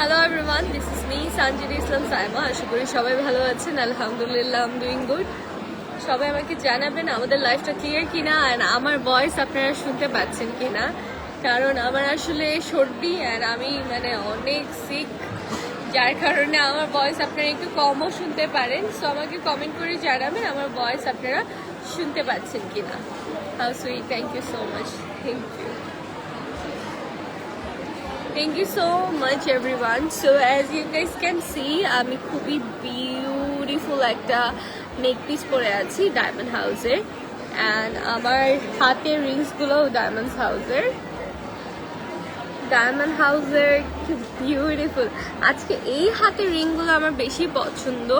Hello everyone, this is me Sanjana Islam Saima. আশা করি সবাই ভালো আছেন। আলহামদুলিল্লাহ, I'm doing good. সবাই আমাকে জানাবেন আমাদের লাইফটা ক্লিয়ার কিনা and আমার ভয়েস আপনারা শুনতে পাচ্ছেন কিনা, কারণ আমার আসলে সর্দি and আমি অনেক সিক, যার কারণে আমার ভয়েস আপনারা একটু কমও শুনতে পারেন। সো আমাকে কমেন্ট করে জানাবেন আমার ভয়েস আপনারা শুনতে পাচ্ছেন কিনা। How sweet, thank you so much. Thank you so much everyone. So as you guys can see, আমি খুবই বিউটিফুল একটা নেক পিস পরে আছি ডায়মন্ড হাউসের, অ্যান্ড আমার হাতের রিংসগুলো ডায়মন্ড হাউসের কি বিউটিফুল। আজকে এই হাতের রিংগুলো আমার বেশি পছন্দ,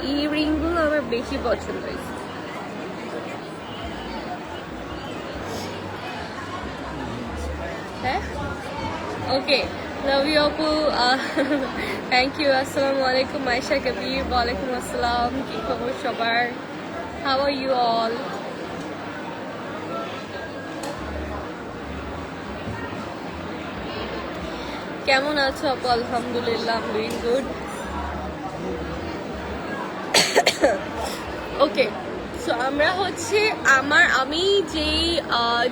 এই রিংগুলো আমার বেশি পছন্দ হয়েছে। ওকে, লাভ ইউ আপু, থ্যাংক ইউ। আসসালামু আলাইকুম আয়েশা কবির। ওয়ালাইকুম আসসালাম, কি খবর সবার? How are you all? কেমন আছো আপু? আলহামদুলিল্লাহ, I am doing good. Okay, so আমরা হচ্ছে আমি যেই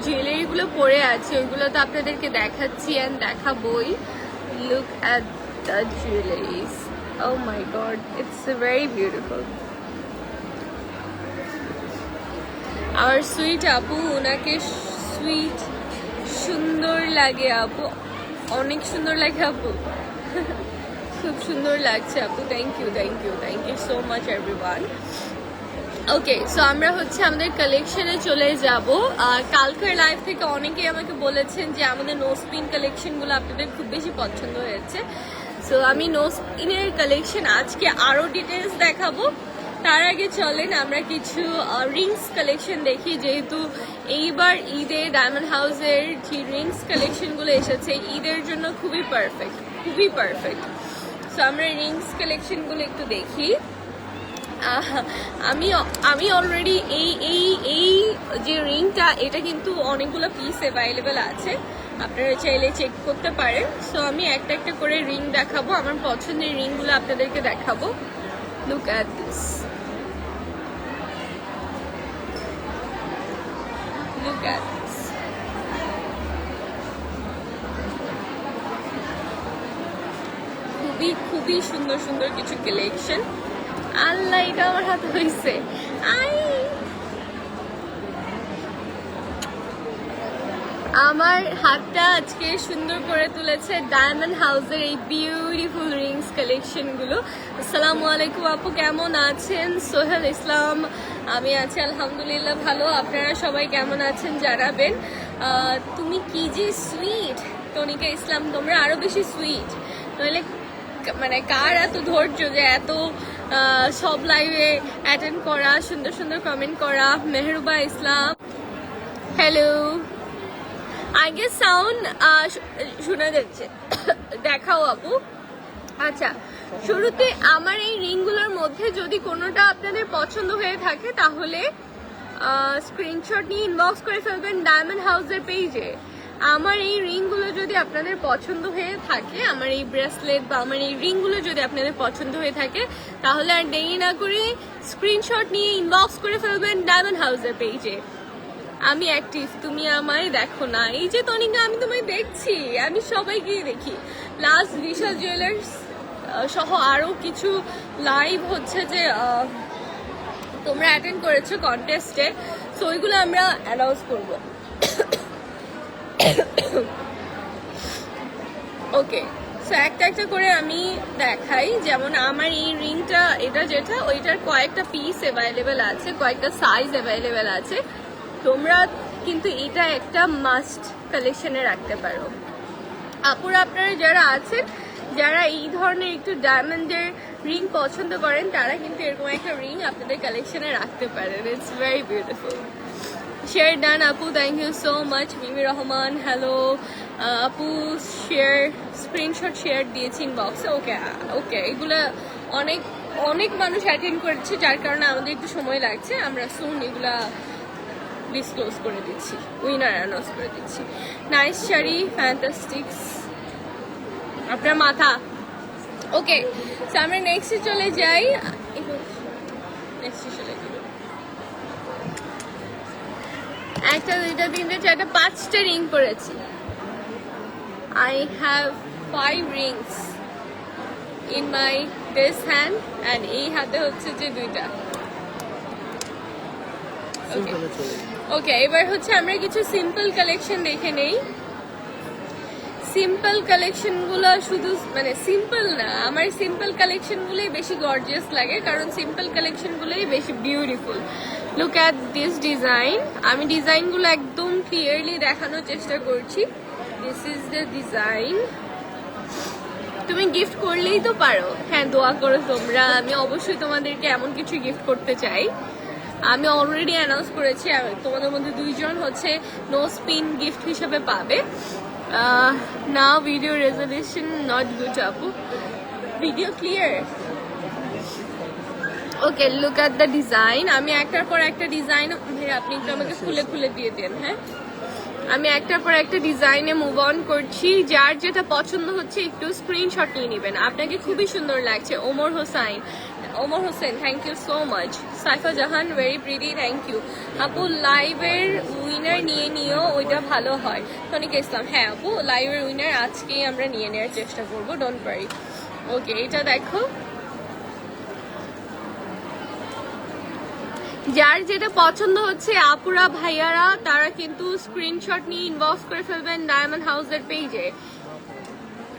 জুয়েলারিগুলো পরে আছি ওইগুলো তো আপনাদেরকে দেখাচ্ছি অ্যান্ড দেখাবই। Look at the jewelleries, oh my god, it's very beautiful. আর সুইট আপু, ওনাকে সুইট সুন্দর লাগে আপু, অনেক সুন্দর লাগে আপু, খুব সুন্দর লাগছে আপু। Thank you so much everyone. Okay, so আমরা হচ্ছে আমাদের কালেকশনে চলে যাব। কালকের লাইভ থেকে অনেকেই আমাকে বলেছেন যে আমাদের নোসপিন কালেকশনগুলো আপনাদের খুব বেশি পছন্দ হয়েছে। সো আমি নোসপিনের কালেকশন আজকে আরও ডিটেলস দেখাবো। তার আগে চলেন আমরা কিছু রিংস কালেকশন দেখি, যেহেতু এইবার ঈদে ডায়মন্ড হাউসের যে রিংস কালেকশনগুলো এসেছে ঈদের জন্য খুবই পারফেক্ট। সো আমরা রিংস কালেকশনগুলো একটু দেখি। আমি অলরেডি এই যে রিংটা, এটা কিন্তু অনেকগুলো পিস অ্যাভেলেবেল আছে, আপনারা চাইলে চেক করতে পারেন। সো আমি একটা একটা করে রিং দেখাবো, আমার পছন্দের রিংগুলো আপনাদেরকে দেখাবো। লুক অ্যাট দিস, খুবই সুন্দর সুন্দর কিছু কালেকশন। আল্লাহ, এটা আমার হাতে হয়েছে। আমার হাতটা আজকে সুন্দর করে তুলেছে ডায়মন্ড হাউসের এই বিউটিফুল রিংস কালেকশন গুলো। আসসালামু আলাইকুম আপু, কেমন আছেন? সোহেল ইসলাম, আমি আছি আলহামদুলিল্লাহ ভালো। আপনারা সবাই কেমন আছেন জানাবেন। তুমি কি যে সুইট, তনিকা ইসলাম, তোমরা আরো বেশি সুইট। নইলে কার এত ধৈর্য যে এত সব লাইভে অ্যাটেন্ড করা, সুন্দর সুন্দর কমেন্ট করা। মেহরুবা ইসলাম, হ্যালো। আগে সাউন্ড শোনা যাচ্ছে, দেখাও আপু। আচ্ছা, শুরুতে আমার এই রিংগুলোর মধ্যে যদি কোনোটা আপনাদের পছন্দ হয়ে থাকে তাহলে স্ক্রিনশট নিয়ে ইনবক্স করে ফেলবেন ডায়মন্ড হাউসের পেজে। আমার এই রিংগুলো যদি আপনাদের পছন্দ হয়ে থাকে, আমার এই ব্রেসলেট বা আমার এই রিংগুলো যদি আপনাদের পছন্দ হয়ে থাকে, তাহলে আর দেরি না করে স্ক্রিনশট নিয়ে ইনবক্স করে ফেলবেন ডায়মন্ড হাউসের পেজে। আমি অ্যাক্টিভ, তুমি আমায় দেখো না। এই যে তনিকা, আমি তোমায় দেখছি, আমি সবাইকেই দেখি। লাস্ট বিশাল জুয়েলার্স সহ আরও কিছু লাইভ হচ্ছে যে তোমরা অ্যাটেন্ড করেছো কন্টেস্টে, সো ওইগুলো আমরা অ্যানাউন্স করবো। ওকে, সো একটা একটা করে আমি দেখাই। যেমন আমার এই রিংটা, এটা যেটা, ওইটার কয়েকটা পিস অ্যাভেলেবেল আছে, কয়েকটা সাইজ অ্যাভেলেবেল আছে। তোমরা কিন্তু এটা একটা মাস্ট কালেকশনে রাখতে পারো। আপুরা আপনারা যারা আছেন, যারা এই ধরনের একটু ডায়মন্ডের রিং পছন্দ করেন, তারা কিন্তু এরকম একটা রিং আপনাদের কালেকশনে রাখতে পারেন। It's very beautiful. Share done আপু, thank you so much. Mimi Rahman, hello আপু। শেয়ার, স্ক্রিনশট শেয়ার দিয়েছি ইনবক্সে। ওকে, এগুলো অনেক মানুষ অ্যাটেন্ড করেছে, যার কারণে আমাদের একটু সময় লাগছে। আমরা সুন এগুলা ডিসক্লোজ করে দিচ্ছি, উইনার অ্যানাউন্স করে দিচ্ছি। নাইস শাড়ি, ফ্যান্টাস্টিক্স। আপনার মাথা। ওকে, তো আমরা নেক্সটে চলে যাই। একটা, দুইটা, তিনটে, চারটা, 5টা রিং করেছি। I have 5 rings in my this hand and এই হাতে হচ্ছে যে 2টা। ওকে, এবার হচ্ছে আমরা কিছু সিম্পল কালেকশন দেখে নেই। সিম্পল কালেকশনগুলো শুধু মানে সিম্পল না, আমার সিম্পল কালেকশনগুলোই বেশি গর্জিয়াস লাগে, কারণ সিম্পল কালেকশনগুলোই বেশি beautiful. Look at this design. আমি ডিজাইনগুলো একদম ক্লিয়ারলি দেখানোর চেষ্টা করছি। This is the design. তুমি গিফট করলেই তো পারো। হ্যাঁ, দোয়া করো তোমরা, আমি অবশ্যই তোমাদেরকে এমন কিছু গিফট করতে চাই। আমি অলরেডি অ্যানাউন্স করেছি, তোমাদের মধ্যে 2 জন হচ্ছে নো স্পিন গিফট হিসেবে পাবে। Now video resolution not good, Apu. Video clear. Okay, look at the design. আমি একটার পর একটা ডিজাইন, আপনি একটু আমাকে খুলে খুলে দিয়ে দেন। হ্যাঁ, আমি একটার পর একটা ডিজাইনে মুভ অন করছি। যার যেটা পছন্দ হচ্ছে একটু স্ক্রিনশট নিয়ে নেবেন। আপনাকে খুবই সুন্দর লাগছে। Omar Hossain, thank you so much. Saifa Jahan, very pretty, thank you. আপু লাইভের উইনার নিয়ে নিও, ওইটা ভালো হয়। তনিকা ইসলাম, হ্যাঁ আপু, লাইভের উইনার আজকেই আমরা নিয়ে নেওয়ার চেষ্টা করবো, ডোন্ট ওয়ারি। ওকে, এটা দেখো। যার যেটা পছন্দ হচ্ছে আপুরা ভাইয়ারা তারা কিন্তু স্ক্রিনশট নিয়ে ইনবক্স করে ফেলবেন ডায়মন্ড হাউসের পেজে।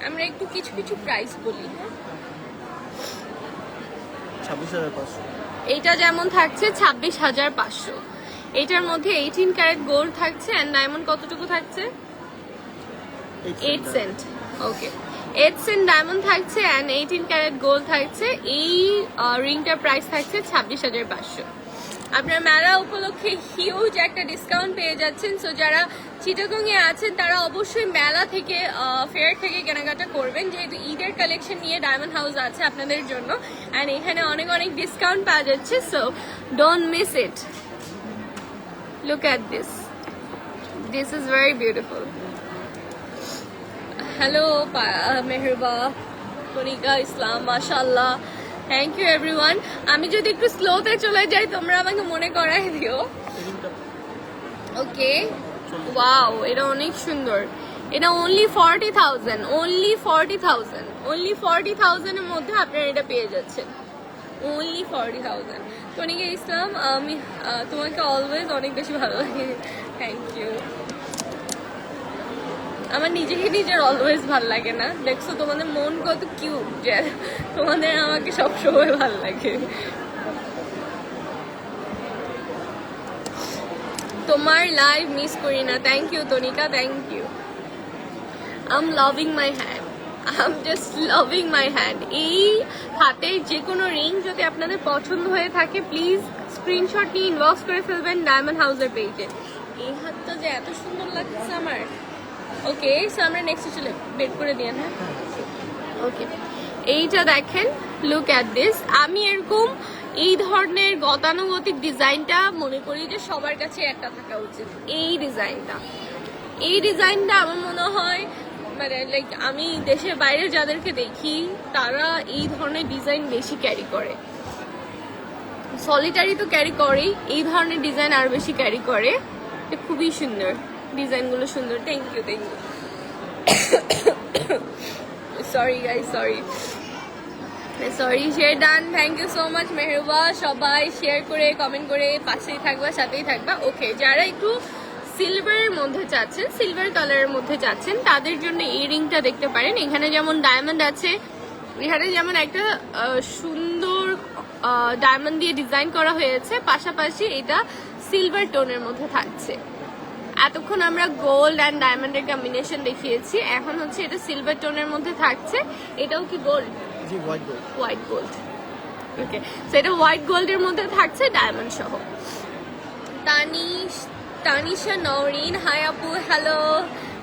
আমরা একটু কিছু কিছু প্রাইস বলি। 26,500। এইটা যেমন থাকছে 26,500। এটার মধ্যে 18 ক্যারেট গোল্ড থাকছে এন্ড ডায়মন্ড কতটুকু থাকছে? 8 সেন্ট। ওকে, 8 সেন্ট ডায়মন্ড থাকছে এন্ড 18 ক্যারেট গোল্ড থাকছে। এই রিংটার প্রাইস থাকছে 26,500। আপনার মেলা উপলক্ষে হিউজ একটা ডিসকাউন্ট পেয়ে যাচ্ছেন। সো যারা চিটাগং এ আছেন তারা অবশ্যই মেলা থেকে, ফেয়ার থেকে কেনাকাটা করবেন, যেহেতু ঈদের কালেকশন নিয়ে ডায়মন্ড হাউস আছে আপনাদের জন্য এন্ড এখানে অনেক অনেক ডিসকাউন্ট পাওয়া যাচ্ছে। So don't miss it. Look at this, this is very beautiful. Hello Mehraba, Tanika Islam, মাশাআল্লাহ, থ্যাংক ইউ এভরিওয়ান। আমি যদি একটু স্লোতে চলে যাই তোমরা আমাকে মনে করাই দিও। ওকে, ওয়াও, এটা অনেক সুন্দর। এটা অনলি 40,000, অনলি 40,000, অনলি 40,000 এর মধ্যে আপনারা এটা পেয়ে যাচ্ছেন, অনলি 40,000। তনিকা ইসলাম, আমি তোমাকে অলওয়েজ অনেক বেশি ভালো লাগে, থ্যাংক ইউ। আমার নিজেকে নিজের অলওয়েজ ভাল লাগে না, দেখছো তোমাদের মন কত কিউট যে তোমাদের আমাকে সবসময় ভাল লাগে। তোমার লাইভ মিস করি না, thank you Tanika, thank you. I am loving my hand, I am just loving my hand. এই হাতের যে কোনো রিং যদি আপনাদের পছন্দ হয়ে থাকে প্লিজ স্ক্রিনশট নিয়ে ইনবক্স করে ফেলবেন ডায়মন্ড হাউসের পেজে। এই হাতটা যে এত সুন্দর লাগছে আমার। ওকে, সো আমরা নেক্সট চলে বের করে দিই। হ্যাঁ, ওকে, এইটা দেখেন, লুক অ্যাট দিস। আমি এরকম এই ধরনের গতানুগতিক ডিজাইনটা মনে করি যে সবার কাছে একটা থাকা উচিত। এই ডিজাইনটা আমার মনে হয় মানে লাইক আমি দেশের বাইরে যাদেরকে দেখি তারা এই ধরনের ডিজাইন বেশি ক্যারি করে। সলিটারি তো ক্যারি করেই, এই ধরনের ডিজাইন আরো বেশি ক্যারি করে। এটা খুবই সুন্দর, ডিজাইনগুলো সুন্দর। Thank you, thank you. Sorry guys, sorry. Share done, thank you so much Mehruba. সবাই শেয়ার করে কমেন্ট করে পাশেই থাকবা, সাথেই থাকবা। ওকে, যারা একটু সিলভারের মধ্যে চাচ্ছেন, সিলভার কালারের মধ্যে চাচ্ছেন তাদের জন্য এই রিংটা দেখতে পারেন। এখানে যেমন ডায়মন্ড আছে, এখানে যেমন একটা সুন্দর ডায়মন্ড দিয়ে ডিজাইন করা হয়েছে, পাশাপাশি এটা সিলভার টোনের মধ্যে থাকছে। এতক্ষণ আমরা গোল্ড অ্যান্ড ডায়মন্ডের কম্বিনেশন দেখিয়েছি, এখন হচ্ছে এটা সিলভার টোনের মধ্যে থাকছে। এটাও কি গোল্ড? জি, হোয়াইট গোল্ড। ওকে, সো এটা হোয়াইট গোল্ডের মধ্যে থাকছে ডায়মন্ড সহ। তানিশা নওরিন, হাই আপু, হ্যালো।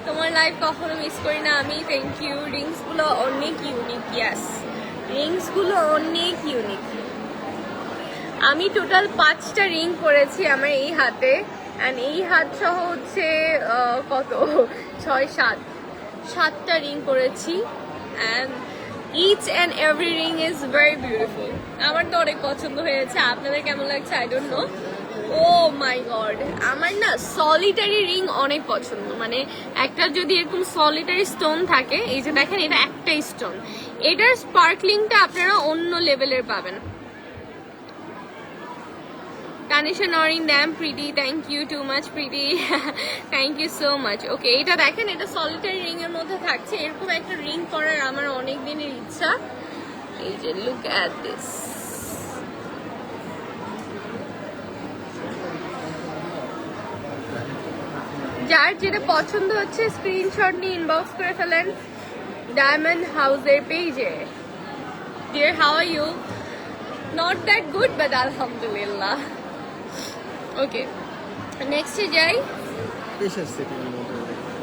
তোমার লাইভ কখনো মিস করি না আমি, থ্যাংক ইউ। রিংসগুলো অনেক ইউনিক, ইয়াস, রিংসগুলো অনেক ইউনিক। আমি টোটাল 5টা রিং করেছি আমার এই হাতে, অ্যান্ড এই হাত সহ হচ্ছে কত 6-7টা রিং করেছি। and each and every ring is very beautiful. আমার তো অনেক পছন্দ হয়েছে, আপনাদের কেমন লাগছে I don't know. Oh my god, আমার না সলিটারি রিং অনেক পছন্দ, মানে একটা যদি এরকম সলিটারি স্টোন থাকে, এই যে দেখেন এটা একটাই স্টোন, এটার স্পার্কলিংটা আপনারা অন্য লেভেলের পাবেন। Tanisha Norin, damn pretty. Thank you too much, pretty. Thank you so much. Okay, এটা দেখেন, এটা সলিটারি রিং এর মধ্যে থাকছে। এরকম একটা রিং করার আমার অনেক দিনের ইচ্ছা। এই যে look at this. যার যেটা পছন্দ হচ্ছে স্ক্রিনশট নিয়ে ইনবক্স করে ফেলেন ডায়মন্ড হাউসের পেজে। Dear, how are you? Not that good, but alhamdulillah. ওকে, নেক্সটে যাই। পেশার সেটিং এর মধ্যে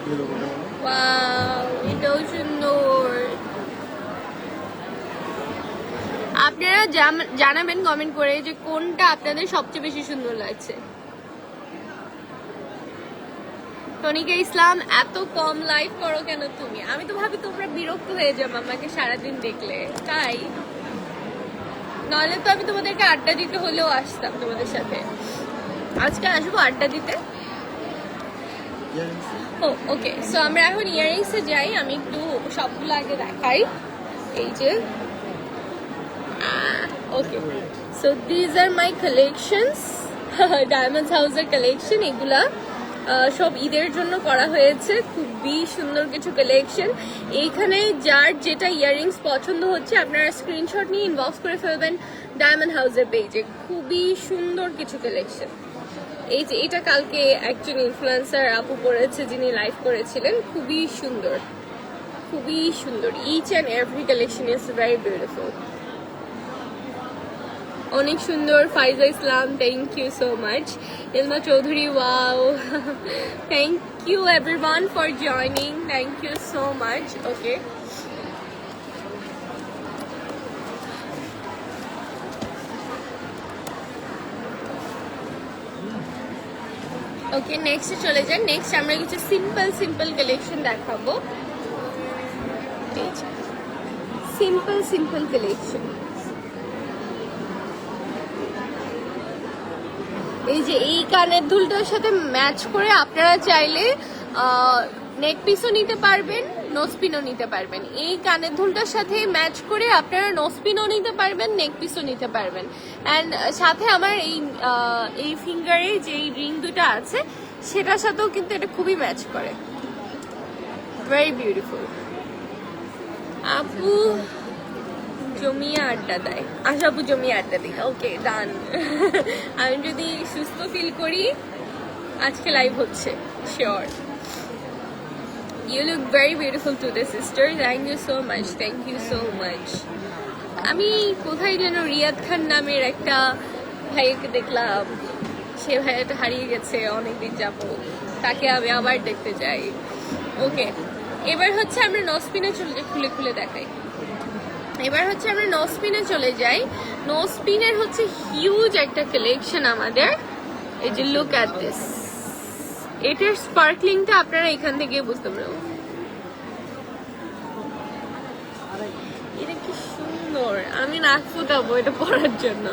এগুলো বলে ওয়াও, এটাও সুন্দর। আপনারা জানাবেন কমেন্ট করে যে কোনটা আপনাদের সবচেয়ে বেশি সুন্দর লাগছে। টনিকা ইসলাম, এত কম লাইভ করো কেন তুমি? আমি তো ভাবি তোমরা বিরক্ত হয়ে যাবে আমাকে সারাদিন দেখলে, তাই। নাহলে তো আমি তোমাদেরকে আড্ডা দিতে হলেও আসতাম তোমাদের সাথে। আজকে আসবো আড্ডা দিতে। ও ওকে, সো আমরা এখন ইয়াররিংসে যাই। আমি একটু সবগুলো আগে দেখাই। এই যে okay, so these are my collections, diamonds হাউসের কালেকশন। এগুলা সব ঈদের জন্য করা হয়েছে, খুবই সুন্দর কিছু কালেকশন। এইখানে যার যেটা ইয়াররিংস পছন্দ হচ্ছে আপনারা স্ক্রিনশট নিয়ে ইনবক্স করে ফেলবেন ডায়মন্ড হাউসের পেজে। খুবই সুন্দর কিছু কালেকশন। এই যে এটা কালকে একজন ইনফ্লুয়েন্সার আপু পড়েছে, যিনি লাইভ করেছিলেন। খুবই সুন্দর, খুবই সুন্দর। Each and every collection is very beautiful. অনেক সুন্দর। Faiza Islam, thank you so much. Ilma Chowdhury, wow, thank you everyone for joining, thank you so much. Okay, okay, নেক্সটে চলে যান। নেক্সট আমরা কিছু সিম্পল কালেকশন দেখাবো। Simple collection. এই যে এই কানের দুলটার সাথে ম্যাচ করে আপনারা চাইলে নেক পিসও নিতে পারবেন, নোজপিনও নিতে পারবেন। এই কানের দুলটার সাথে ম্যাচ করে আপনারা নোজপিনও নিতে পারবেন, নেক পিসও নিতে পারবেন। অ্যান্ড সাথে আমার এই ফিঙ্গারে যে রিং দুটো আছে সেটার সাথেও কিন্তু এটা খুবই ম্যাচ করে। Very beautiful. আপু জমিয়ে আড্ডা দেয়, আশাপু জমিয়ে আড্ডা দিই। ওকে, ডান। আমি যদি সুস্থ ফিল করি আজকে লাইভ হচ্ছে, sure. You look very beautiful today sister, thank you so much, thank you so much. আমি কোথায় যেন রিয়াদ খান নামের একটা ভাইকে দেখলাম, সে ভাইয়াটা হারিয়ে গেছে অনেকদিন যাবত, তাকে আমি আবার দেখতে চাই। ওকে, এবার হচ্ছে আমরা নোজপিনে চলে যাই, খুলে দেখাই। এবার হচ্ছে আমরা নোজপিনে চলে যাই। নোজপিনের হচ্ছে হিউজ একটা কালেকশন আমাদের। এই যে লুক অ্যাট দিস, এটার স্পার্কলিংটা আপনারা এখান থেকে বুঝতে পারবেন। এটা কি সুন্দর, আমি নাক ফুটাবো এটা পরার জন্য।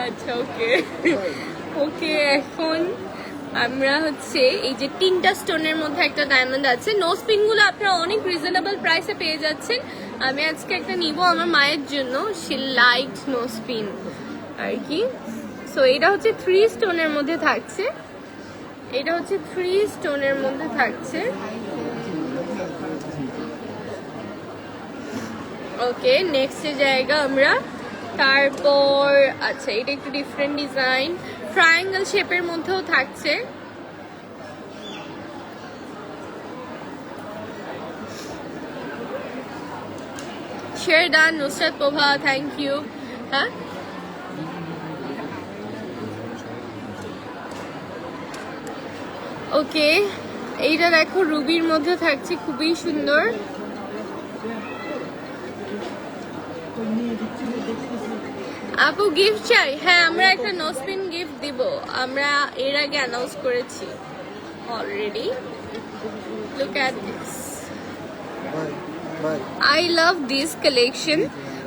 আচ্ছা, ওকে ওকে। এখন আমরা হচ্ছে এই যে তিনটা স্টোনের মধ্যে একটা ডায়মন্ড আছে। নোজপিন গুলো আপনারা অনেক রিজনেবল প্রাইসে পেয়ে যাচ্ছেন। আমি আজকে একটা নিব আমার মায়ের জন্য, শি লাইক নোজপিন আর কি। সো এটা হচ্ছে 3 স্টোনের মধ্যে থাকছে, এটা হচ্ছে 3 স্টোনের মধ্যে থাকছে। ওকে, নেক্সট জায়গা আমরা। তারপর আচ্ছা, এটা একটু ডিফারেন্ট ডিজাইন, ট্রায়াঙ্গেল শেপের মধ্যেও থাকছে। শেরদান, নুসরাত প্রভা, থ্যাংক ইউ। হ্যাঁ, ওকে, এইটা দেখো রুবির মধ্যে থাকছে, খুবই সুন্দর। আপু গিফট চাই? হ্যাঁ, আমরা একটা নোসপিন গিফট দিব, আমরা এর আগে অ্যানাউন্স করেছি already. Look at this, I love this collection.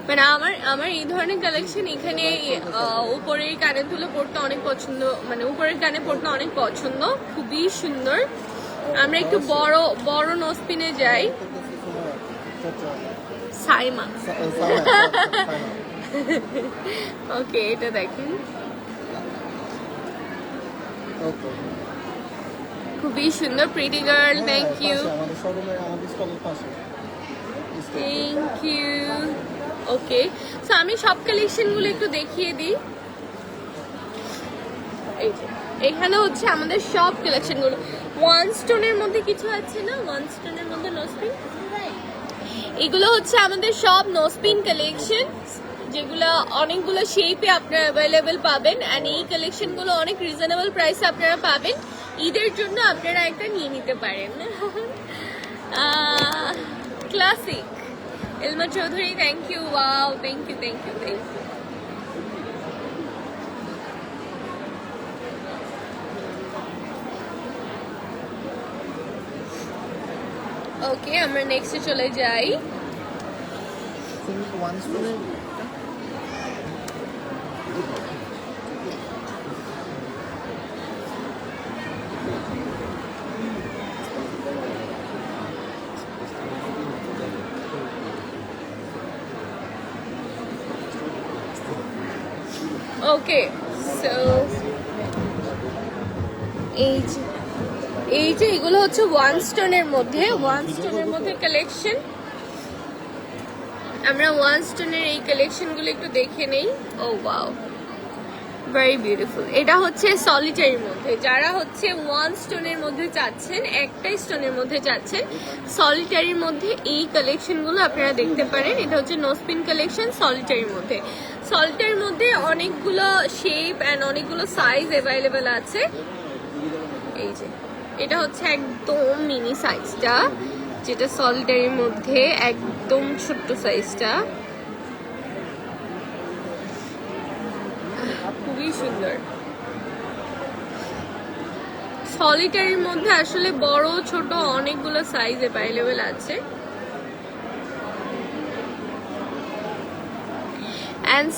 মানে আমার এই ধরনের কালেকশন এখানে উপরের কানে তুলে পড়তে অনেক পছন্দ, মানে উপরের কানে পড়তে অনেক পছন্দ, খুবই সুন্দর। আমরা একটু বড় বড় নোসপিনে যাই। সাইমা ওকে, এটা দেখেন খুবই সুন্দর, pretty girl, thank you thank you. Okay, so আমি সব কালেকশনগুলো একটু দেখিয়ে দিই। এই যে এখানে হচ্ছে আমাদের সব কালেকশনগুলো। ওয়ান স্টোনের মধ্যে কিছু আছে না, ওয়ান স্টোনের মধ্যে নোসপিন, এগুলো হচ্ছে আমাদের সব নোসপিন কালেকশন, যেগুলো অনেকগুলো শেপে আপনারা অ্যাভেলেবেল পাবেন। অ্যান্ড এই কালেকশনগুলো অনেক রিজনেবল প্রাইসে আপনারা পাবেন। ঈদের জন্য আপনারা একটা নিয়ে নিতে পারেন। Classic Ilma Chowdhury, thank you, wow, thank you thank you thank you. Okay, আমরা নেক্সটে চলে যাই। ওকে, সো এই যে এগুলো হচ্ছে ওয়ান স্টোনের মধ্যে, ওয়ান স্টোনের মধ্যে কালেকশন। আমরা ওয়ান স্টোনের এই কালেকশনগুলো একটু দেখে নেই। ও ওয়াও, ভেরি বিউটিফুল। এটা হচ্ছে সলিটারির মধ্যে, যারা হচ্ছে ওয়ান স্টোনের মধ্যে চাচ্ছেন, একটাই স্টোনের মধ্যে চাচ্ছেন, সলিটারির মধ্যে এই কালেকশনগুলো আপনারা দেখতে পারেন। এটা হচ্ছে নোসপিন কালেকশন সলিটারির মধ্যে। সলিটারির মধ্যে অনেকগুলো শেপ অ্যান্ড অনেকগুলো সাইজ অ্যাভেলেবেল আছে। এই যে এটা হচ্ছে একদম মিনি সাইজটা, যেটা সলিটারির মধ্যে একদম ছোট্ট সাইজটা, খুবই সুন্দর। সলিটারির মধ্যে আসলে বড় ছোট অনেকগুলো সাইজ অ্যাভেলেবেল আছে। অ্যান্ড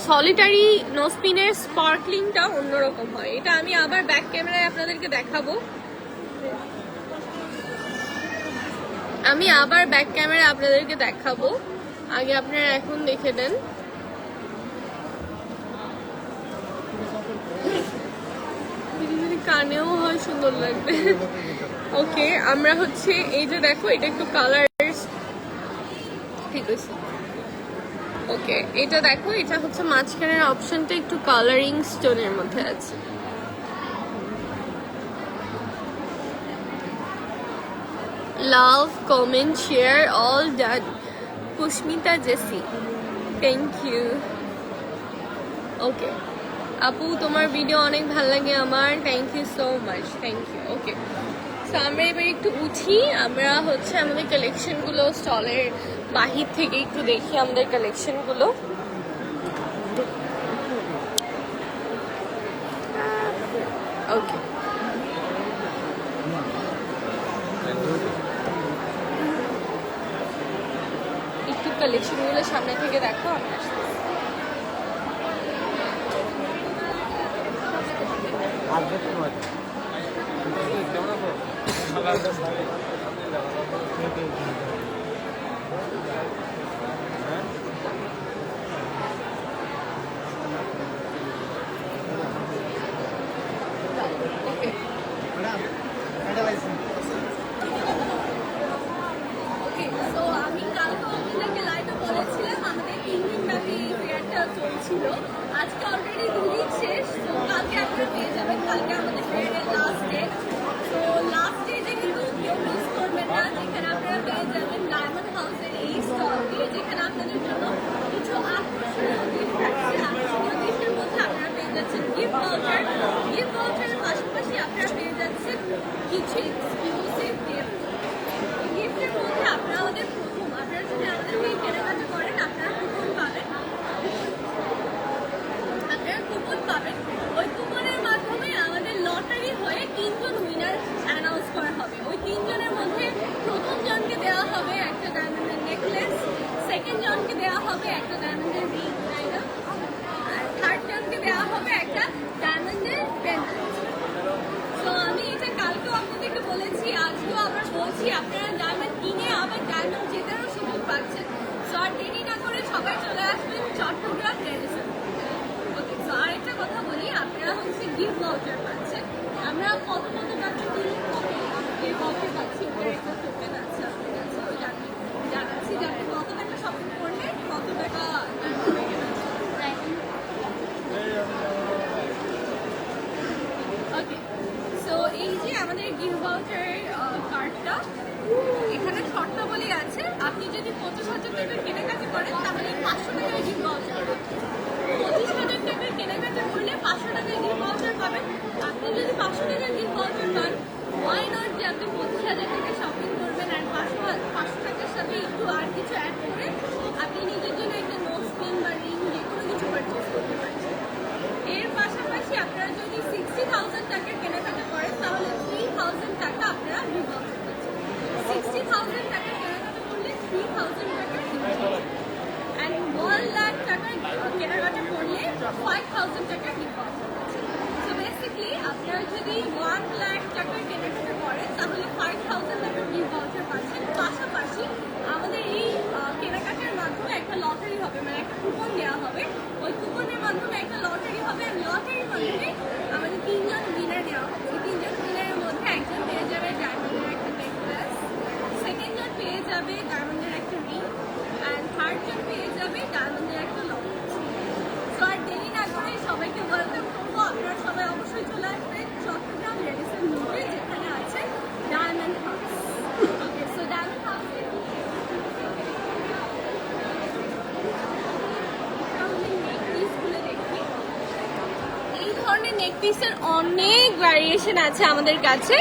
সলিটারি নোসপিনের স্পার্কলিংটা অন্যরকম হয়। এটা আমি আবার ব্যাক ক্যামেরায় আপনাদেরকে দেখাবো, আগে আপনারা এখন দেখে দেন। কানেও হয়, সুন্দর লাগবে। ওকে, আমরা হচ্ছে এই যে দেখো, এটা একটু কালার, ঠিক আছে। ওকে, এটা দেখো, এটা হচ্ছে মাঝখানের অপশনটা একটু কালারিং স্টোনের মধ্যে আছে। Love, comment, share, all done. Pushmita Jessy, thank you. Okay আপু, তোমার ভিডিও অনেক ভালো লাগে আমার, thank you so much, thank you. Okay, so আমরা এবার একটু উঠি, আমরা হচ্ছে আমাদের কালেকশনগুলো স্টলের বাহির থেকে একটু দেখি আমাদের কালেকশনগুলো। ওকে, একটু কালেকশনগুলো সামনে থেকে দেখো, আমি আসছি। ছিল, আজকে অলরেডি 2 দিন শেষ, তো কালকে আপনারা পেয়ে যাবেন। কালকে আমাদের ফেয়ারের লাস্ট ডে, তো লাস্ট ডে যেহেতু কেউ মিস করবেন না, যেখানে আপনারা পেয়ে যাবেন ডায়মন্ড হাউসের এই স্টল দিয়ে, যেখানে আপনাদের জন্য কিছু আকর্ষণীয় গিফট থাকছে। আকর্ষণীয় গিফটের মধ্যে আপনারা পেয়ে যাচ্ছেন গিফট ভাউচার, গিফট ভাউচারের পাশাপাশি আপনারা পেয়ে যাচ্ছেন কিছু কত কত টাকা দিলে পরে এই ভাউচার পাচ্ছি, ওটার একটা টোকেন আছে আপনার কাছে, ওই জানাচ্ছি যে আপনি কত টাকা শপিং করলে কত টাকা ওকে। সো এই যে আমাদের গিফট ভাউচারের কার্ডটা, এখানে শর্তাবলী আছে। আপনি যদি 25,000 টাকার কেনাকাটা করেন তাহলে 500 টাকার গিফট ভাউচার পাবেন। 25,000 টাকার কেনাকাটা করলে 500 টাকার গিফট ভাউচার পাবেন। আপনি যদি 500 টাকার গিফট ভাউচার পান, ওয়াই নট যে আপনি 25,000 টাকা শপিং করবেন আর 500 টাকার সাথে একটু আর কিছু অ্যাড করে আপনি নিজের জন্য একটা নোজ পিন বা রিং যে কোনো কিছু পারচেস করতে পারছেন। এর পাশাপাশি আপনারা যদি 60,000 টাকার কেনাকাটা করেন তাহলে 3,000 টাকা আপনারা গিফট ভাউচার পাচ্ছেন। 60,000 টাকা কেনাকাটা করলে 3,000 টাকা গিফট ভাউচার, অ্যান্ড 1 লাখ টাকার কেনাকাটা করলে 5,000 টাকা গিফট ভাউচার পাচ্ছেন। সো বেসিক্যালি আপনারা যদি 1 লাখ টাকার কেনাকাটা করেন তাহলে 5,000 টাকার গিফট ভাউচার পাচ্ছেন। পাশাপাশি আমাদের এই কেনাকাটার মাধ্যমে একটা লটারি হবে, মানে একটা কুপন দেওয়া হবে। ওই কুপনের মাধ্যমে একটা লটারি হবে, আর লটারির মাধ্যমে আমাদের 3জন উইনার নেওয়া হবে। এই 3জন উইনারের মধ্যে একজন পেয়ে যাবে ডায়মন্ডের একটা নেকলেস, সেকেন্ড জন পেয়ে যাবে ডায়মন্ডের একটা রিং, অ্যান্ড থার্ড জন পেয়ে যাবে ডায়মন্ডের একটা লকেট। সো আর দেরি না করে সবাইকে ওয়েলকাম করবো। আপনারা সবাই অবশ্যই চলে আসবেন চট্টগ্রাম রেডিসন মোড়ে, যেখানে আছে ডায়মন্ড হাউস। ওকে, সো ডায়মন্ড হাউসে এই ধরনের নেক পিসের অনেক ভ্যারিয়েশন আছে আমাদের কাছে।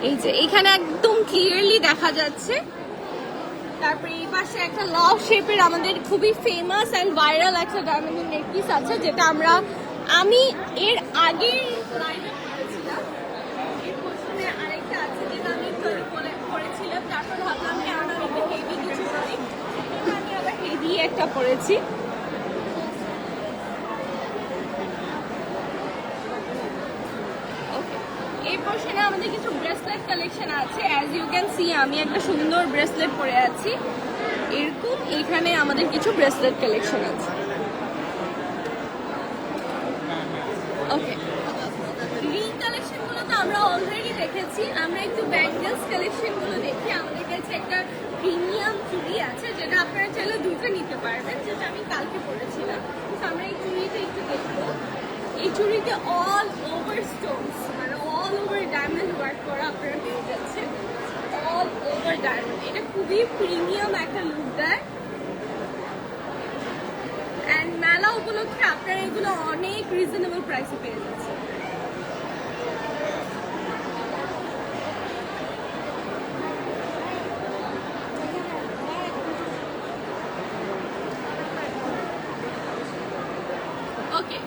এই যে এখানে একদম ক্লিয়ারলি দেখা যাচ্ছে। তারপরে এই পাশে একটা লাভ শেপের আমাদের খুবই ফেমাস অ্যান্ড ভাইরাল একটা ডায়মন্ডের নেক পিস আছে, যেটা আমি এর আগের লাইনে করেছিলাম। এর পোর্শনে আরেকটা আছে যেটা আমি করেছিলাম, তারপর ভাবলাম কেন আমি একটু হেভি কিছু করি, আমি আবার হেভি একটা করেছি। এই পোর্শনে আমাদের কিছু ব্রেসলেট কালেকশন আছে। অ্যাজ ইউ ক্যান সি আমি একটা সুন্দর ব্রেসলেট পরে আছি, এরকম এখানে আমাদের কিছু ব্রেসলেট কালেকশন আছে। ওকে, রিং কালেকশনগুলো তো আমরা অলরেডি দেখেছি, আমরা একটু ব্যাঙ্গেলস কালেকশনগুলো দেখি। আমাদের কাছে একটা প্রিমিয়াম চুড়ি আছে যেটা আপনারা চাইলে দুটো নিতে পারবেন, যেটা আমি কালকে পরেছিলাম। তো আমরা এই চুড়িটা একটু দেখবো। এই চুড়িতে অল ওভার স্টোনস, মানে অল ওভার ডায়মন্ড ওয়ার্ক করা আপনারা পেয়ে যাচ্ছেন। অল ওভার ডায়মন্ড, এটা খুবই প্রিমিয়াম একটা লুক দেয়। অ্যান্ড মেলা উপলক্ষে আপনারা এগুলো অনেক রিজনেবল প্রাইসে পেয়ে যাচ্ছেন। ওকে,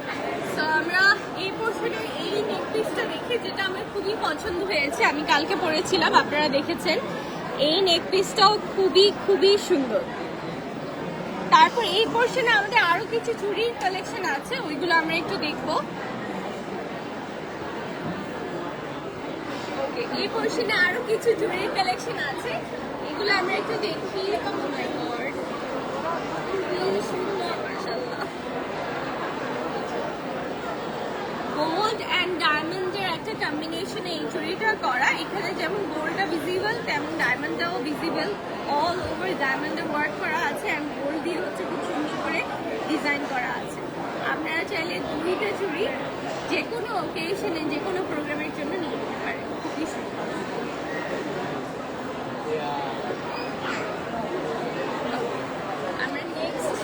সো আমরা এই পোর্শনে এই নেক পিসটা দেখি, যেটা আমার খুবই পছন্দ হয়েছে। আমি কালকে পরেছিলাম, আপনারা দেখেছেন। এই নেক পিসটাও খুবই খুবই সুন্দর। তারপর এই পোর্শনে আমাদের আরো কিছু চুড়ির কালেকশন আছে, ওইগুলো আমরা একটু দেখবো। ওকে, এই পোর্শনে আরো কিছু চুড়ির কালেকশন আছে, এগুলো আমরা একটু দেখি। Oh my God, খুবই সুন্দর, মাশাআল্লাহ। গোল্ড অ্যান্ড ডায়মন্ডের একটা কম্বিনেশনে এই চুড়িটা করা। এখানে যেমন গোল্ডটা ভিজিবল তেমন ডায়মন্ডটাও ভিজিবল। অল ওভার ডায়মন্ডে ওয়ার্ক করা আছে, অ্যান্ড গোল্ড দিয়ে হচ্ছে খুব সুন্দর করে ডিজাইন করা আছে। আপনারা চাইলে দুইটা চুড়ি যে কোনো অকেশনে যে কোনো প্রোগ্রামের জন্য নিয়ে নিতে পারেন, খুবই সুন্দর। আমরা নেক্সট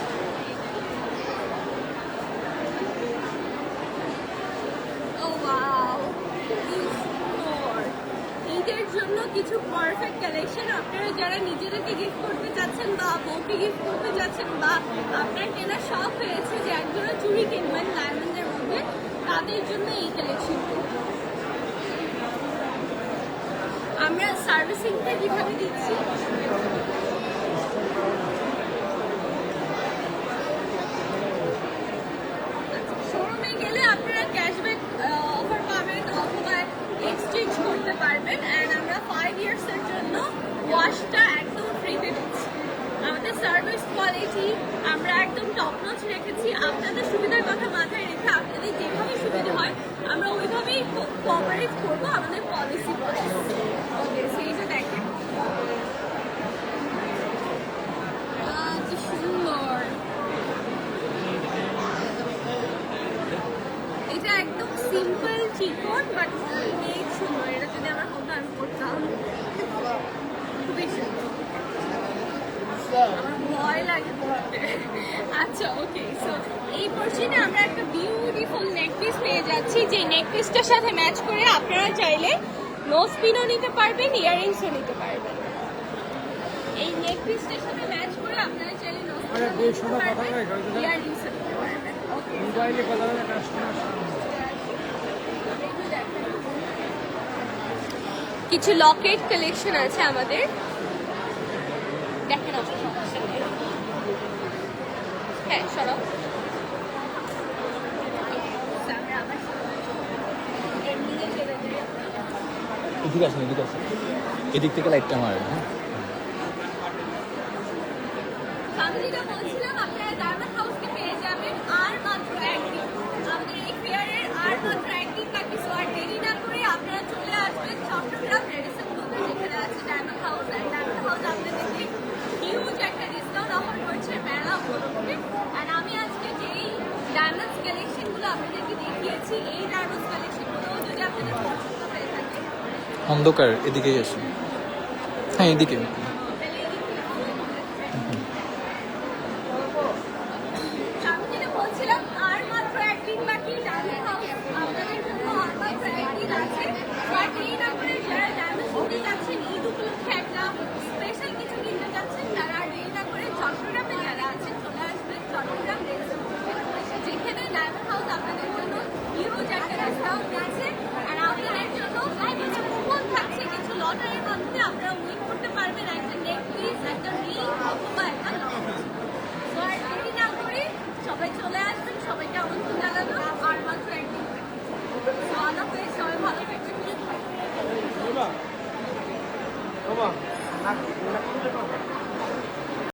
ঈদের জন্য কিছু পারফেক্ট কালেকশন। আপনারা যারা নিজেদেরকে গিফট করতে চাচ্ছেন বা বউকে গিফট করতে চাচ্ছেন, বা আপনার কেনার শখ হয়েছে যে একজোড়া চুড়ি কিনবেন ডায়মন্ডের মধ্যে, তাদের জন্য এই কালেকশনগুলো। আমরা সার্ভিসিংটা কিভাবে দিচ্ছি, শোরুমে গেলে আপনারা ক্যাশব্যাক অফার পাবেন অথবা এক্সচেঞ্জ করতে পারবেন। অ্যান্ড আমরা 5 ইয়ার্সের জন্য ওয়াশটা একদম ফ্রিতে দিচ্ছি। আমাদের সার্ভিস কোয়ালিটি আমরা একদম টপ নচ রেখেছি। আপনাদের সুবিধার কথা মাথায় রেখে আপনাদের যেভাবে সুবিধা হয় আমরা ওইভাবেই কোঅপারেট করবো। আমাদের অনেক সুন্দর, এটা যদি আমার হতো আমি করতাম। খুবই সুন্দর, আমার ভয় লাগে পড়তে। আচ্ছা ওকে, সো এই পোর্শনে আমরা একটা বিউটিফুল নেক পিস পেয়ে যাচ্ছি, যে নেক পিসটার সাথে ম্যাচ করে আপনারা চাইলে নোজ পিনও নিতে পারবেন, ইয়াররিংসও নিতে পারবেন। এই নেক পিসটার সাথে ম্যাচ করে আপনারা চাইলে নোজ পিনও নিতে পারবেন, ইয়াররিংসও নিতে পারবেন। ওকে, মোবাইলে কথা বলে কাস্টমার সামনে। কিছু লকেট কালেকশন আছে আমাদের, দেখেন আপনার সমস্যা নেই। হ্যাঁ সরব এদিকে আসুন, এদিকে আসুন, এদিক থেকে লাইটটা মারে। হ্যাঁ, আমি যেটা বলছিলাম, আপনারা ডায়মন্ড হাউসকে পেয়ে যাবেন আর মাত্র একদিন। আমাদের এই ফেয়ারের আর মাত্র একদিন বাকি, সো আর দেরি না করে আপনারা চলে আসবেন চট্টগ্রাম রেডিসন ব্লুতে, যেখানে আছে ডায়মন্ড হাউস। আর ডায়মন্ড হাউস আপনাদেরকে হিউজ একটা ডিসকাউন্ট অফার করছে মেলা উপলক্ষে। আর আমি আজকে যেই ডায়মন্ডস কালেকশনগুলো আপনাদেরকে দেখিয়েছি, এই ডায়মন্ডস কালেকশনগুলো যদি আপনাদের পছন্দ হয়ে থাকে অন্ধকার, এদিকেই আসুন। হ্যাঁ, এদিকে। তাহলে এই দিকগুলো follow করবেন। আমি যেটা বলছিলাম, আর মাত্র একদিন বাকি ডায়মন্ড হাউস আপনাদের জন্য আর মাত্র একদিন আছে। আর দেরি না করে যারা ডায়মন্ড কিনতে যাচ্ছেন, ঈদ উপলক্ষে একটা স্পেশাল কিছু কিনতে যাচ্ছেন, তারা আর দেরি না করে চট্টগ্রামে যারা আছেন চলে আসবেন চট্টগ্রাম রেডিসন ব্লুতে, যেখানে ডায়মন্ড হাউস আপনাদের জন্য হিউজ একটা ডিসকাউন্ট দিচ্ছে। আর আপনাদের জন্য কিছু কুপন থাকছে, কিছু লটারির মাধ্যমে আপনারা উইন করতে পারবেন একটা নেক পিস, একটা রিং অথবা একটা লকেট। তো আর দেরি না করে সবাই চলে আসবেন, সবাইকে আমন্ত্রণ জানানো।